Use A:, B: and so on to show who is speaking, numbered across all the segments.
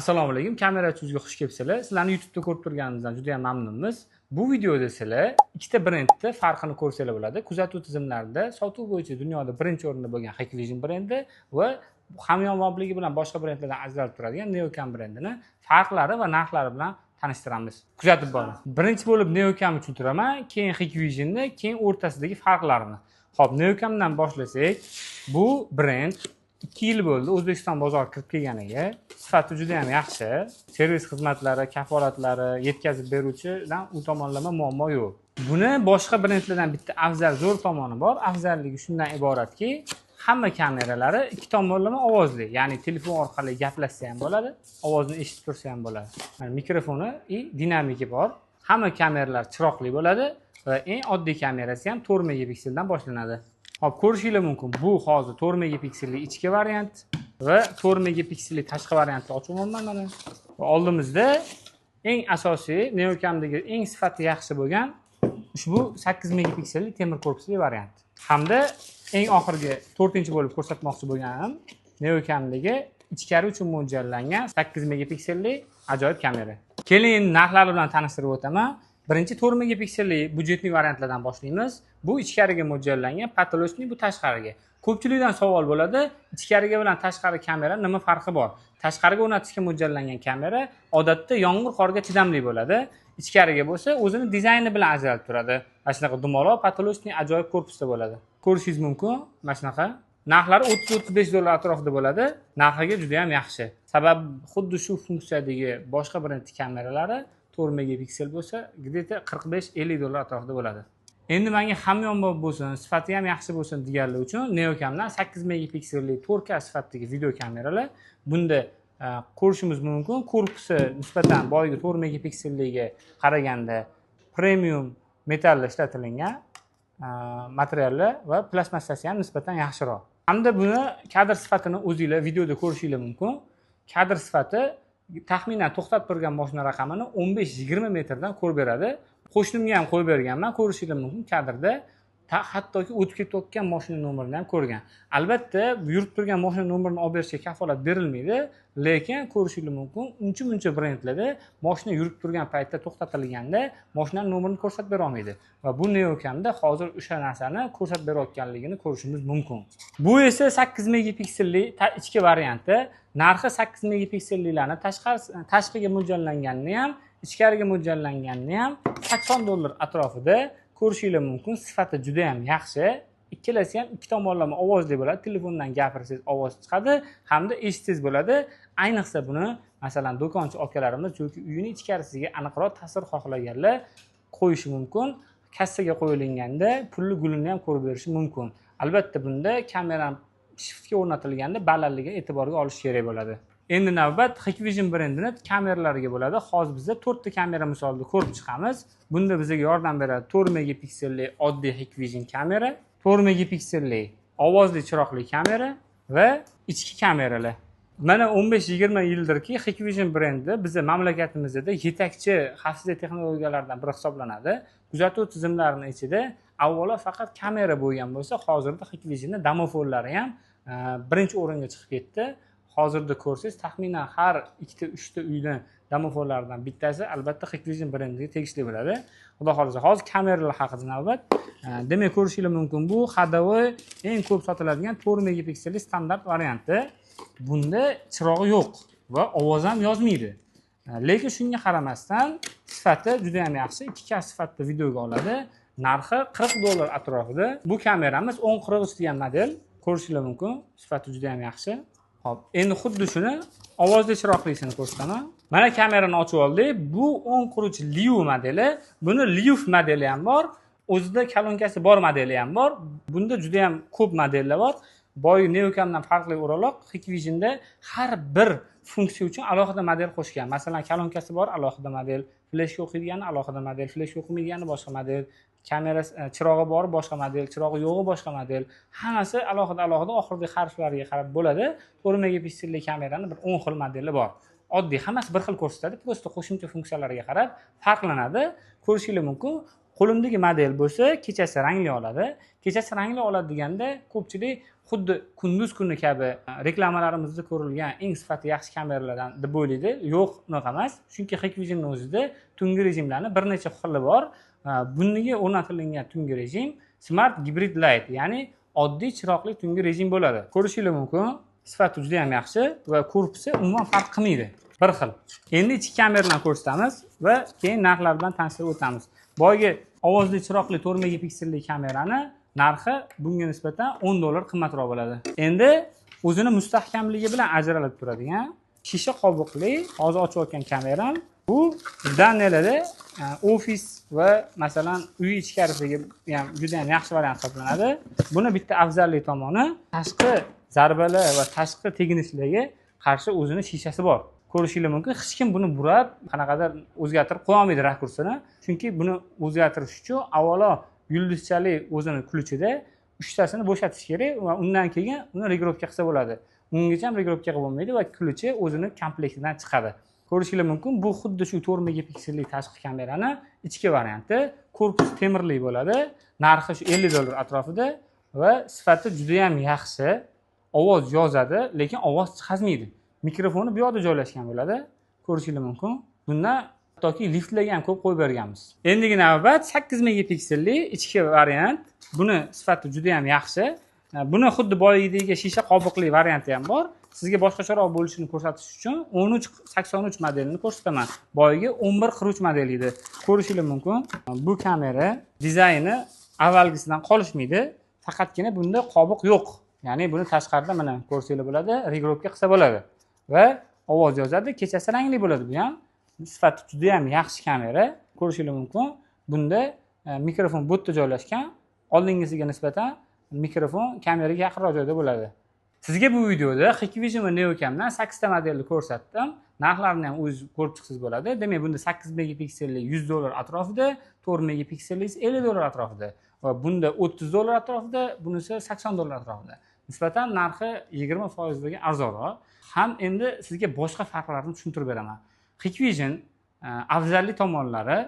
A: Assalomu alaykum, kamera chuzga xush kelibsizlar. Sizlarni YouTube'da ko'rib turganimizdan juda ham mamnunmiz. Bu videoda sizlar ikkita brendning farqini ko'rsanglar bo'ladi. Kuzatuv tizimlarida sotuv bo'yicha dunyoda birinchi o'rinda bo'lgan Hikvision brendi va hamyonbopligi bilan boshqa brendlardan ajralib turadigan Neocam brendini farqlari va narxlari bilan tanishtiramiz. Kuzatib boring. Birinchi bo'lib Neocamni tushuntiraman, keyin Hikvisionni, keyin o'rtasidagi farqlarini. Xo'p, Neocamdan boshlasak, bu brend 2 yil bo'ldi O'zbekiston bozoriga kirib kelganiga. Sifati juda ham yaxshi. Servis xizmatlari, kafolatlari, yetkazib beruvchidan u tomonlama muammo yo'q. Buni boshqa brendlardan bitta afzal zo'r tomoni bor. Afzalligi shundan iboratki, hamma kameralari ikki tomonlama ovozli, ya'ni telefon orqali gaplashsa ham bo'ladi, ovozni eshitib tursa ham bo'ladi. Mana mikrofoni dinamiki bor. Hamma kameralar chiroqli bo'ladi va eng oddiy kamerasi ham 4 megapikseldan boshlanadi. Hop, ko'rishingiz mumkin. Bu hozir 4 megapikselli ichki variant va 4 megapikselli tashqi variantni ochib olman mana. Va oldimizda eng asosiy Neocamdagi eng sifati yaxshi bo'lgan ushbu 8 megapikselli temir korpusli variant. Hamda eng oxirgi 4-chi bo'lib ko'rsatmoqchi bo'lganim Neocamdagi ichkari uchun mo'ljallangan 8 megapikselli ajoyib kamera. Keling, narxlari bilan tanishtirib o'taman. Birinchi 4 megapikselli budjetli variantlardan boshlaymiz. Bu ichkariga mo'ljallangan, patolosniy bu tashqariga. Ko'pchilikdan savol bo'ladi, ichkariga bilan tashqari kamera nima farqi bor? Tashqariga o'rnatishga mo'ljallangan kamera odatda yomg'ir qorga chidamli bo'ladi. Ichkariga bo'lsa, o'zini dizayni bilan ajralib turadi. Mana shunaqa dumaloq patolosniy ajoyib korpusda bo'ladi. Ko'rishingiz mumkin, mana shunaqa. Narxlari 30-35 dollar atrofida bo'ladi. Narxiga juda ham yaxshi. Sababi xuddi shu funksiyadagi boshqa brend kameralari 4 megapiksel bo'lsa, где-то 45-50 dollar atrofida bo'ladi. Endi menga hamyonbop bo'lsin, sifati ham yaxshi bo'lsin deganlar uchun Neocamdan 8 megapikselli 4K sifatidagi video kameralar. Bunda ko'rishimiz mumkin, korpusi nisbatan boyagi 4 megapikselliga qaraganda premium metall ishlatilgan materiallar va plastmassasi ham nisbatan yaxshiroq. Hamda buni kadr sifatini o'zingizlar videoda ko'rishingiz mumkin. Kadr sifati taxminan to'xtab turgan mashina raqamini 15-20 metrdan ko'rib beradi. Qo'shnimga ham qo'yib berganman, ko'rishingiz mumkin kadrda. Hattoki o'tib ketayotgan mashina nomerini ham ko'rgan. Albatta, yurib turgan mashina nomerini olib berishga kafolat berilmaydi, lekin ko'rishingiz mumkin, uncha brendlarda mashina yurib turgan paytda to'xtatilganda mashinaning nomerini ko'rsatib bera olmaydi. Va bu Neocamda hozir o'sha narsani ko'rsatib berayotganligini ko'rishimiz mumkin. Bu esa 8 megapikselli ichki varianti. Narxi 8 megapiksellilarni tashqiga mo'ljallanganini ham, ichkariga mo'ljallanganini ham 80 dollar atrofida ko'rishingiz mumkin. Sifati juda ham yaxshi. Ikkalasi ham ikki tomonlama ovozli bo'ladi. Telefondan gapirsangiz ovoz chiqadi hamda eshitsangiz bo'ladi. Ayniqsa buni masalan do'konchi akalarimiz yoki uyining ichkarisiga aniqroq ta'sir xohlaganlar qo'yishi mumkin. Kassaga qo'yilganda pulli gulini ham ko'rib berishi mumkin. Albatta bunda kamera shiftga o'rnatilganda balandligini e'tiborga olish kerak bo'ladi. Endi navbat Hikvision brendining kameralariga bo'ladi. Hozir biz 4 ta kamera misolida ko'rib chiqamiz. Bunda bizga yordam beradi 4 megapikselli oddiy Hikvision kamera, 4 megapikselli ovozli chiroqli kamera va ichki kameralar. Mana 15-20 yildirki Hikvision brendi bizning mamlakatimizda yetakchi xavfsizlik texnologiyalaridan biri hisoblanadi. Kuzatuv tizimlarining ichida avvalo faqat kamera bo'lgan bo'lsa, hozirda Hikvisionning domofonlari ham birinchi o'ringa chiqib ketdi. Hozirda ko'rsangiz, taxminan har 2-3 ta uydan domofonlardan bittasi albatta Hikvision brendiga tegishli bo'ladi. Xudo xolisa, hozir kameralar haqida navbat. Demak, ko'rishingiz mumkin, bu hadovoy eng ko'p sotiladigan 4 megapikselli standart varianti. Bunda chirog'i yo'q va ovoz ham yozmaydi. Lekin shunga qaramasdan sifati juda ham yaxshi. 2K sifatda videoga oladi. Narxi 40 dollar atrofida. Bu kameramiz 1043 degan model. Ko'rishingiz mumkin, sifati juda ham yaxshi. Hop, endi xuddi shuni ovozli chiroqlisini ko'rsataman. Mana kamerani ochib oldik. Bu 1043 Liu modeli. Buni Liuf modeli ham bor. O'zida kolonkasi bor modeli ham bor. Bunda juda ham ko'p modellar bor. Boy Neocamdan farqli o'raloq Hikvisionda har bir funksiya uchun alohida model qo'shgan. Masalan, kolonkasi bor, alohida model, fleshga o'qiydigani alohida model, fleshga o'qimaydigani boshqa model, kamera chirog'i bor, boshqa model, chirog'i yo'g'i boshqa model. Hammasi alohida oxirgi harflariga qarab bo'ladi. 4 megapikselli kameraning bir 10 xil modeli bor. Oddiy, hammasi bir xil ko'rsatadi, prosta qo'shimcha funksiyalarga qarab farqlanadi. Ko'rishingiz mumkin, qo'limdagi model bo'lsa kechasi rangli oladi. Kechasi rangli oladi deganda ko'pchilik xuddi kunduz kuni kabi reklamalarimizda ko'rilgan eng sifati yaxshi kameralardan deb o'ylaydi. Yo'q, unaqa emas. Chunki Hikvision'ning o'zida tungi rejimlarni bir necha xili bor. Bunga o'rnatilgan tungi rejim Smart Hybrid Light, ya'ni oddiy chiroqli tungi rejim bo'ladi. Ko'rishingiz mumkin, sifati juda ham yaxshi va korpusi umuman farq qilmaydi. Bir xil. Endi ichki kameralarni ko'rsatamiz va keyin narxlar bilan tanishtirib o'tamiz. Boyagi ovozli chiroqli 4 megapikselli kamerani narxi bunga nisbatan $10 qimmatroq bo'ladi. Endi o'zini mustahkamligi bilan ajralib turadigan shisha qobiqli hozir ochayotgan kameram bu Danielda ofis va masalan uy ichkarisidagi ham juda ham yaxshi variant hisoblanadi. Buni bitta afzallik tomoni tashqi zarbalar va tashqi teginishlarga qarshi o'zini shishasi bor. Ko'rishingiz mumkin, hech kim buni burab, qanaqadir o'zgartirib qo'ya olmaydi rakursini. Chunki buni o'zgartirish uchun avvalo yulduzchalik o'zini ключida 3 tasini bo'shatish kerak va undan keyin uni regirovka qilsa bo'ladi. Ungacha ham regirovka qilib bo'lmaydi va ключi o'zini komplektidan chiqadi. Ko'rishingiz mumkin, bu xuddi shu 4 megapikselli tashqi kamerani ichki varianti. Korpus temirli bo'ladi. Narxi shu $50 atrofida va sifati juda ham yaxshi. Ovoz yozadi, lekin ovoz chiqazmaydi. Mikrofoni bu yoqda joylashgan bo'ladi. Ko'rishingiz mumkin. Bundan hattoki liftlarga ham ko'p qo'yib berganmiz. Endigi navbat 8 megapikselli ichki variant. Buni sifati juda ham yaxshi. Buni xuddi boyagidagi shisha qobiqli varianti ham bor. Sizga boshqacharoq bo'lishini ko'rsatish uchun 1383 modelini ko'rsataman. Boyagi 1143 model edi. Ko'rishingiz mumkin. Bu kamera dizayni avvalgisidan qolishmaydi. Faqatgina bunda qobiq yo'q. Ya'ni buni tashqarida mana ko'rsangiz bo'ladi, regirovka qilsa bo'ladi va ovoz yozadi. Kechasi rangli bo'ladi bu ham. Sifati juda ham yaxshi kamera. Ko'rishingiz mumkin. Bunda mikrofon bu yerda joylashgan. Oldingisiga nisbatan mikrofon kameraga yaqinroq joyda bo'ladi. Sizga bu videoda Hikvision va Neocamdan 8 ta modelni ko'rsatdim. Narxlarini ham o'zingiz ko'rib chiqsangiz bo'ladi. Demak, bunda 8 megapikselli $100 atrofida, 4 megapikselli $50 atrofida va bunda $30 atrofida, bunisi $80 atrofida. Nisbatan narxi 20% ga arzonroq. Ham endi sizga boshqa farqlarni tushuntirib beraman. Hikvision afzallik tomonlari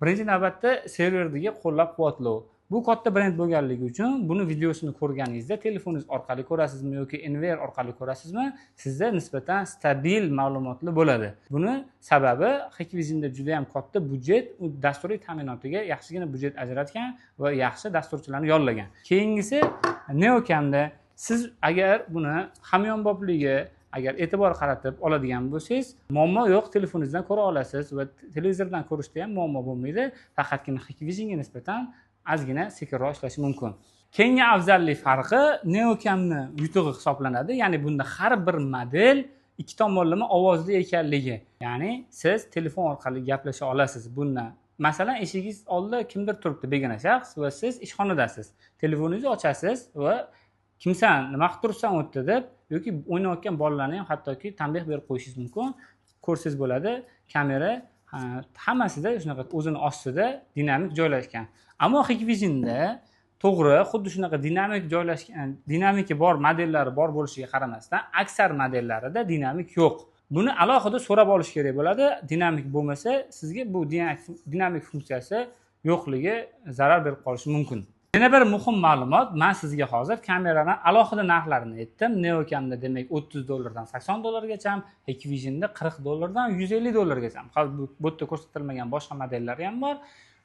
A: birinchi navbatda serverdagi qo'llab-quvvatlov. Bu katta brend bo'lganligi uchun buni videosini ko'rganingizda telefoningiz orqali ko'rasizmi yoki Enver orqali ko'rasizmi, sizda nisbatan stabil ma'lumotli bo'ladi. Buni sababi Hikvisionda juda ham katta budjet, dasturiy ta'minotiga yaxshigina budjet ajratgan va yaxshi dasturchilarni yollagan. Keyingisi Neocamda siz agar buni hamyonbopligi agar e'tibor qaratib oladigan bo'lsangiz, muammo yo'q, telefoningizdan ko'ra olasiz va televizordan ko'rishda ham muammo bo'lmaydi. Faqatgina Hikvisionga nisbatan ozgina sekinroq ishlashi mumkin. Keyingi afzallik farqi Neocamni yutug'i hisoblanadi. Ya'ni bunda har bir model ikki tomonlama ovozli ekanligi. Ya'ni siz telefon orqali gaplasha olasiz bundan. Masalan, eshigingiz oldida kimdir turibdi, begona shaxs va siz ishxonadasiz. Telefoningizni ochasiz va kimsan, nima qilib turibsan o'tdi deb yoki o'ynayotgan bolalarni ham hattoki tanbeh berib qo'yishingiz mumkin. Ko'rsangiz bo'ladi, kamera hammasida shunaqa o'zini ostida dinamik joylashgan. Ammo Hikvisionda to'g'ri, xuddi shunaqa dinamik joylashgan, dinamiki bor modellari bor bo'lishiga qaramasdan, aksar modellarida dinamik yo'q. Buni alohida so'rab olish kerak bo'ladi. Dinamik bo'lmasa, sizga bu dinamik funksiyasi yo'qligi zarar berib qolishi mumkin. Yana bir muhim ma'lumot, men sizga hozir kameraning alohida narxlarini aytdim. Neocamda demak $30 dan $80 gacha, Hikvisionda $40 dan $150 gacha. Bu yerda ko'rsatilmagan boshqa modellari ham bor.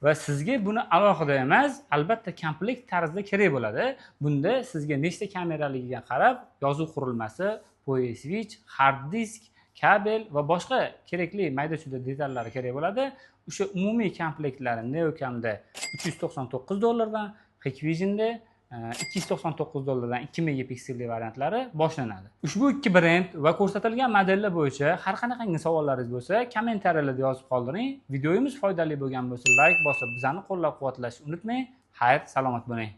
A: Va sizga buni alohida emas, albatta komplekt tarzda kerak bo'ladi. Bunda sizga nechta kameraligiga qarab, yozuv qurilmasi, PoE switch, hard disk, kabel va boshqa kerakli mayda-chuyda detallari kerak bo'ladi. O'sha umumiy komplektlari Neocamda $399 dan, Hikvisionda $299 dan 2 megapikselli variantlari boshlanadi. Ushbu ikki brend va ko'rsatilgan modellar bo'yicha har qanaqangi savollaringiz bo'lsa, kommentariyalarda yozib qoldiring. Videomiz foydali bo'lgan bo'lsa, like bosib, bizani qo'llab-quvvatlashni unutmang. Xayr, salomat bo'ling.